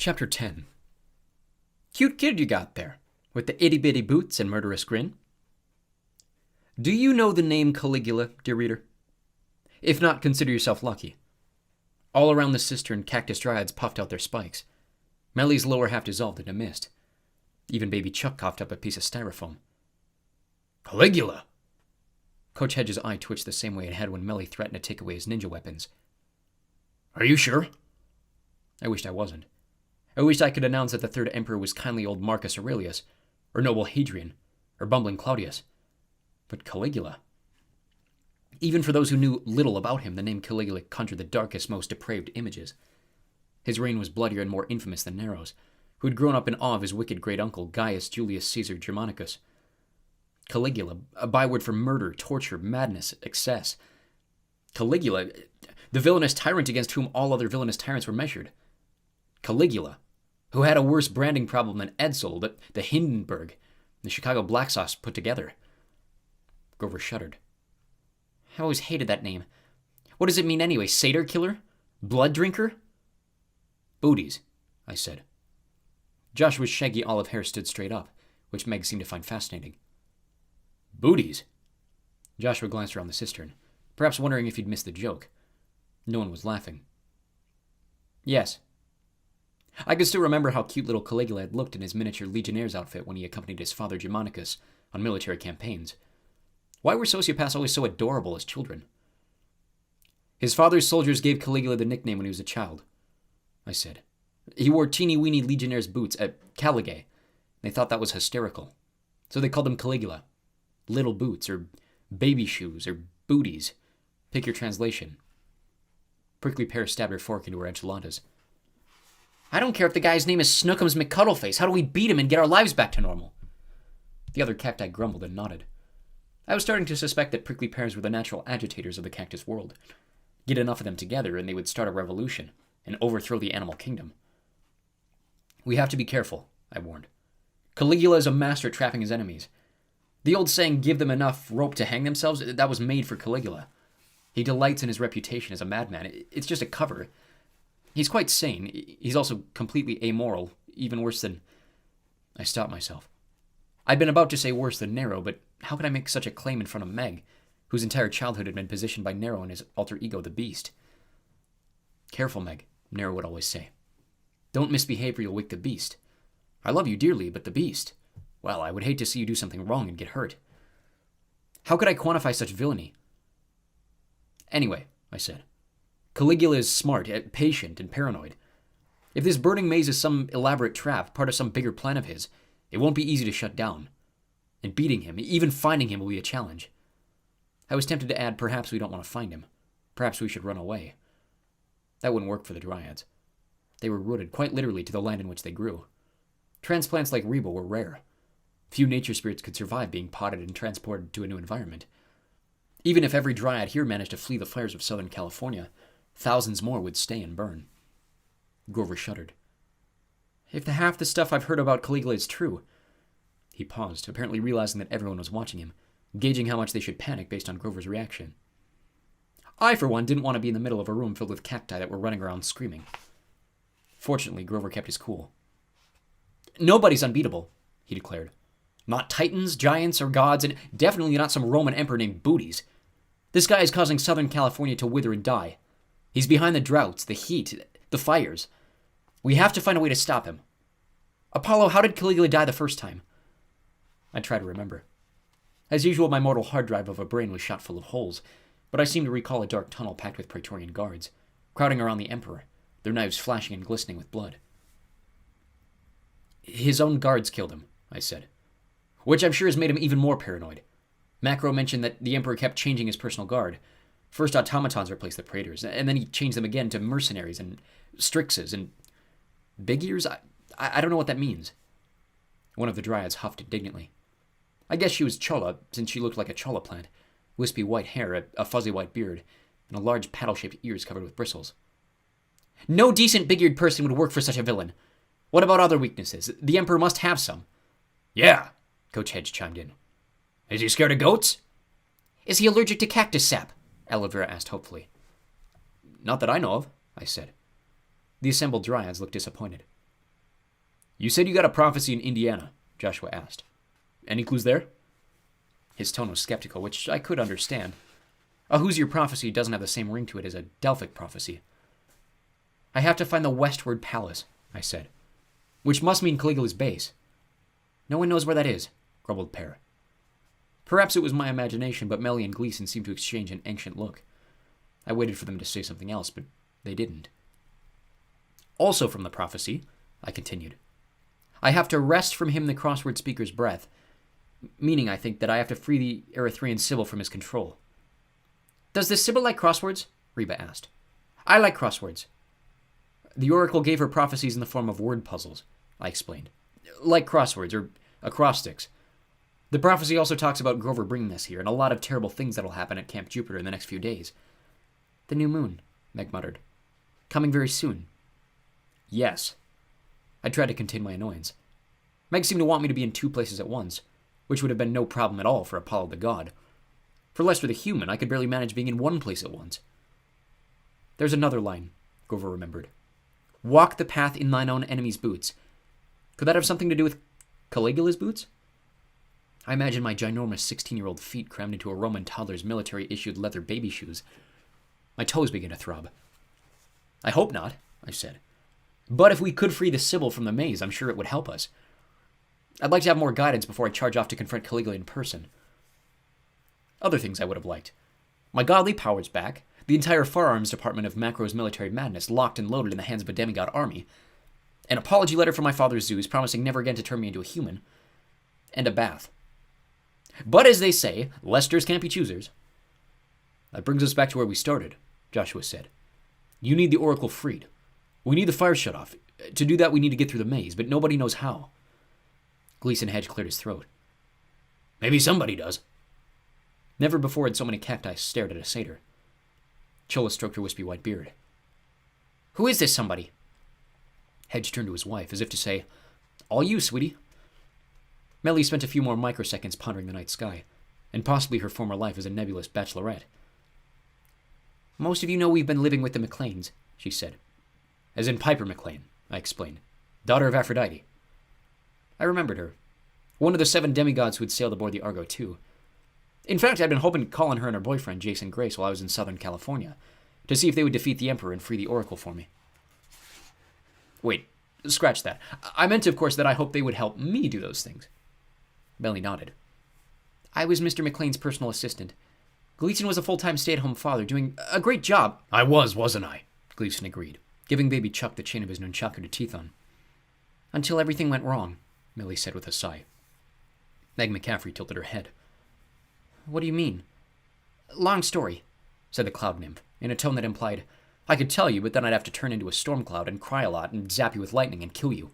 Chapter 10. Cute kid you got there, with the itty-bitty boots and murderous grin. Do you know the name Caligula, dear reader? If not, consider yourself lucky. All around the cistern, cactus dryads puffed out their spikes. Mellie's lower half dissolved into mist. Even baby Chuck coughed up a piece of styrofoam. Caligula! Coach Hedge's eye twitched the same way it had when Mellie threatened to take away his ninja weapons. Are you sure? I wished I wasn't. I wished I could announce that the third emperor was kindly old Marcus Aurelius, or noble Hadrian, or bumbling Claudius. But Caligula... Even for those who knew little about him, the name Caligula conjured the darkest, most depraved images. His reign was bloodier and more infamous than Nero's, who had grown up in awe of his wicked great-uncle, Gaius Julius Caesar Germanicus. Caligula, a byword for murder, torture, madness, excess. Caligula, the villainous tyrant against whom all other villainous tyrants were measured. Caligula, who had a worse branding problem than Edsel, the Hindenburg, the Chicago Black Sauce put together. Grover shuddered. I always hated that name. What does it mean anyway? Satyr killer? Blood drinker? Booties, I said. Joshua's shaggy olive hair stood straight up, which Meg seemed to find fascinating. Booties? Joshua glanced around the cistern, perhaps wondering if he'd missed the joke. No one was laughing. Yes. I could still remember how cute little Caligula had looked in his miniature Legionnaire's outfit when he accompanied his father Germanicus on military campaigns. Why were sociopaths always so adorable as children? His father's soldiers gave Caligula the nickname when he was a child, I said. He wore teeny-weeny Legionnaire's boots at Caligay. They thought that was hysterical. So they called him Caligula. Little boots, or baby shoes, or booties. Pick your translation. Prickly Pear stabbed her fork into her enchiladas. I don't care if the guy's name is Snookums McCuddleface. How do we beat him and get our lives back to normal? The other cacti grumbled and nodded. I was starting to suspect that prickly pears were the natural agitators of the cactus world. Get enough of them together and they would start a revolution and overthrow the animal kingdom. We have to be careful, I warned. Caligula is a master at trapping his enemies. The old saying, give them enough rope to hang themselves, that was made for Caligula. He delights in his reputation as a madman. It's just a cover. He's quite sane. He's also completely amoral, even worse than... I stopped myself. I'd been about to say worse than Nero, but how could I make such a claim in front of Meg, whose entire childhood had been positioned by Nero and his alter ego, the Beast? Careful, Meg, Nero would always say. Don't misbehave or you'll wake the Beast. I love you dearly, but the Beast... Well, I would hate to see you do something wrong and get hurt. How could I quantify such villainy? Anyway, I said, Caligula is smart, patient, and paranoid. If this burning maze is some elaborate trap, part of some bigger plan of his, it won't be easy to shut down. And beating him, even finding him, will be a challenge. I was tempted to add, perhaps we don't want to find him. Perhaps we should run away. That wouldn't work for the Dryads. They were rooted, quite literally, to the land in which they grew. Transplants like Reba were rare. Few nature spirits could survive being potted and transported to a new environment. Even if every Dryad here managed to flee the fires of Southern California, thousands more would stay and burn. Grover shuddered. If half the stuff I've heard about Caligula is true... He paused, apparently realizing that everyone was watching him, gauging how much they should panic based on Grover's reaction. I, for one, didn't want to be in the middle of a room filled with cacti that were running around screaming. Fortunately, Grover kept his cool. Nobody's unbeatable, he declared. Not titans, giants, or gods, and definitely not some Roman emperor named Booties. This guy is causing Southern California to wither and die. He's behind the droughts, the heat, the fires. We have to find a way to stop him. Apollo, how did Caligula die the first time? I tried to remember. As usual, my mortal hard drive of a brain was shot full of holes, but I seemed to recall a dark tunnel packed with Praetorian guards, crowding around the emperor, their knives flashing and glistening with blood. His own guards killed him, I said, which I'm sure has made him even more paranoid. Macro mentioned that the emperor kept changing his personal guard. First automatons replaced the praetors, and then he changed them again to mercenaries and strixes and big ears. I don't know what that means. One of the Dryads huffed indignantly. I guess she was Chola, since she looked like a cholla plant. Wispy white hair, a fuzzy white beard, and a large paddle-shaped ears covered with bristles. No decent big-eared person would work for such a villain. What about other weaknesses? The Emperor must have some. Yeah, Coach Hedge chimed in. Is he scared of goats? Is he allergic to cactus sap? Aloe Vera asked hopefully. Not that I know of, I said. The assembled Dryads looked disappointed. You said you got a prophecy in Indiana, Joshua asked. Any clues there? His tone was skeptical, which I could understand. A Hoosier prophecy doesn't have the same ring to it as a Delphic prophecy. I have to find the Westward Palace, I said, which must mean Caligula's base. No one knows where that is, grumbled Pear. Perhaps it was my imagination, but Melly and Gleason seemed to exchange an anxious look. I waited for them to say something else, but they didn't. Also from the prophecy, I continued, I have to wrest from him the crossword speaker's breath, meaning, I think, that I have to free the Erythraean Sibyl from his control. Does the Sibyl like crosswords? Reba asked. I like crosswords. The oracle gave her prophecies in the form of word puzzles, I explained. Like crosswords, or acrostics. The prophecy also talks about Grover bringing us here, and a lot of terrible things that'll happen at Camp Jupiter in the next few days. The new moon, Meg muttered. Coming very soon. Yes. I tried to contain my annoyance. Meg seemed to want me to be in two places at once, which would have been no problem at all for Apollo the god. For Lester the human, I could barely manage being in one place at once. There's another line, Grover remembered. Walk the path in thine own enemy's boots. Could that have something to do with Caligula's boots? I imagined my ginormous 16-year-old feet crammed into a Roman toddler's military-issued leather baby shoes. My toes began to throb. I hope not, I said. But if we could free the Sibyl from the maze, I'm sure it would help us. I'd like to have more guidance before I charge off to confront Caligula in person. Other things I would have liked. My godly powers back, the entire firearms department of Macro's military madness locked and loaded in the hands of a demigod army, an apology letter from my father Zeus promising never again to turn me into a human, and a bath. But as they say, Lesters can't be choosers. That brings us back to where we started, Joshua said. You need the oracle freed. We need the fire shut off. To do that, we need to get through the maze, but nobody knows how. Gleason Hedge cleared his throat. Maybe somebody does. Never before had so many cacti stared at a satyr. Chola stroked her wispy white beard. Who is this somebody? Hedge turned to his wife, as if to say, All you, sweetie. Melly spent a few more microseconds pondering the night sky, and possibly her former life as a nebulous bachelorette. Most of you know we've been living with the McLeans, she said. As in Piper McLean, I explained. Daughter of Aphrodite. I remembered her. One of the 7 demigods who had sailed aboard the Argo II. In fact, I'd been hoping to call on her and her boyfriend, Jason Grace, while I was in Southern California, to see if they would defeat the Emperor and free the Oracle for me. Wait, scratch that. I meant, of course, that I hoped they would help me do those things. Melly nodded. I was Mr. McLean's personal assistant. Gleason was a full-time stay-at-home father, doing a great job. I was, wasn't I? Gleason agreed, giving baby Chuck the chain of his nunchaku to teeth on. Until everything went wrong, Millie said with a sigh. Meg McCaffrey tilted her head. What do you mean? Long story, said the cloud nymph, in a tone that implied, I could tell you, but then I'd have to turn into a storm cloud and cry a lot and zap you with lightning and kill you.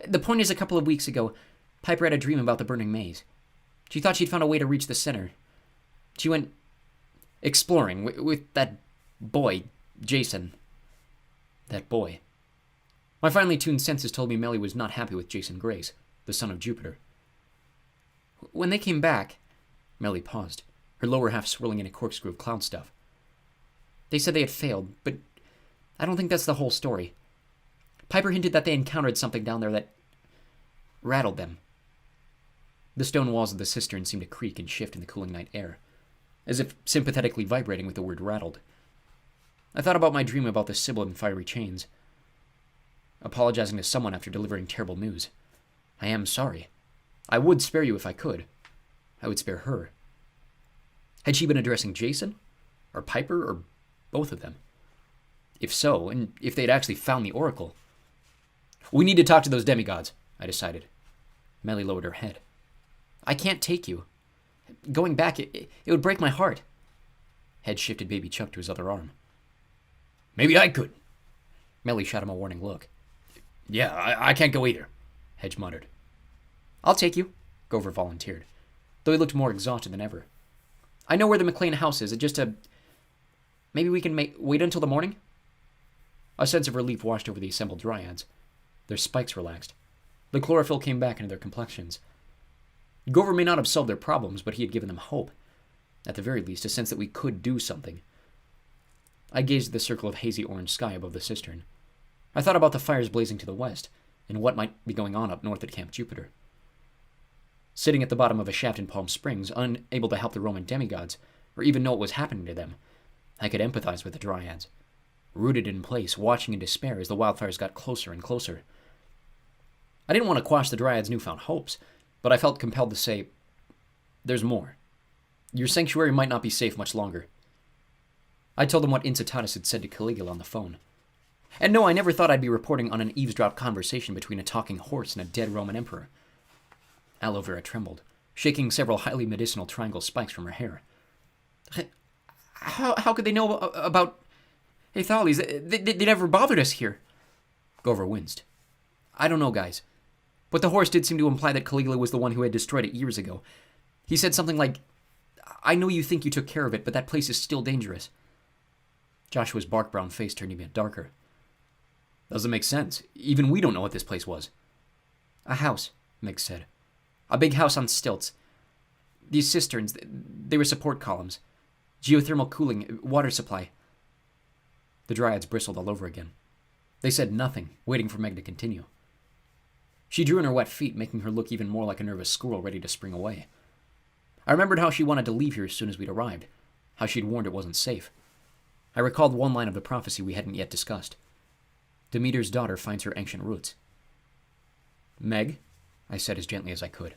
The point is, a couple of weeks ago, Piper had a dream about the burning maze. She thought she'd found a way to reach the center. She went exploring with that boy, Jason. That boy. My finely tuned senses told me Melly was not happy with Jason Grace, the son of Jupiter. When they came back, Melly paused, her lower half swirling in a corkscrew of cloud stuff. They said they had failed, but I don't think that's the whole story. Piper hinted that they encountered something down there that rattled them. The stone walls of the cistern seemed to creak and shift in the cooling night air, as if sympathetically vibrating with the word rattled. I thought about my dream about the Sibyl in fiery chains. Apologizing to someone after delivering terrible news. I am sorry. I would spare you if I could. I would spare her. Had she been addressing Jason? Or Piper? Or both of them? If so, and if they'd actually found the oracle. We need to talk to those demigods, I decided. Melly lowered her head. I can't take you. Going back, it would break my heart. Head shifted baby Chuck to his other arm. Maybe I could. Melly shot him a warning look. Yeah, I can't go either, Hedge muttered. I'll take you, Grover volunteered, though he looked more exhausted than ever. I know where the McLean house is. Maybe we can wait until the morning? A sense of relief washed over the assembled dryads. Their spikes relaxed. The chlorophyll came back into their complexions. Grover may not have solved their problems, but he had given them hope. At the very least, a sense that we could do something. I gazed at the circle of hazy orange sky above the cistern. I thought about the fires blazing to the west, and what might be going on up north at Camp Jupiter. Sitting at the bottom of a shaft in Palm Springs, unable to help the Roman demigods, or even know what was happening to them, I could empathize with the Dryads, rooted in place, watching in despair as the wildfires got closer and closer. I didn't want to quash the Dryads' newfound hopes, but I felt compelled to say, "There's more. Your sanctuary might not be safe much longer." I told them what Incitatus had said to Caligula on the phone. And no, I never thought I'd be reporting on an eavesdropped conversation between a talking horse and a dead Roman emperor. Aloe Vera trembled, shaking several highly medicinal triangle spikes from her hair. How could they know about Aethales? They never bothered us here. Gover winced. I don't know, guys. But the horse did seem to imply that Caligula was the one who had destroyed it years ago. He said something like, "I know you think you took care of it, but that place is still dangerous." Joshua's bark-brown face turned even darker. Doesn't make sense. Even we don't know what this place was. A house, Meg said. A big house on stilts. These cisterns, they were support columns. Geothermal cooling, water supply. The Dryads bristled all over again. They said nothing, waiting for Meg to continue. She drew in her wet feet, making her look even more like a nervous squirrel ready to spring away. I remembered how she wanted to leave here as soon as we'd arrived, how she'd warned it wasn't safe. I recalled one line of the prophecy we hadn't yet discussed. Demeter's daughter finds her ancient roots. Meg, I said as gently as I could,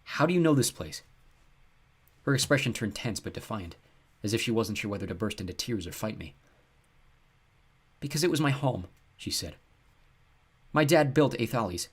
how do you know this place? Her expression turned tense but defiant, as if she wasn't sure whether to burst into tears or fight me. Because it was my home, she said. My dad built Aethales.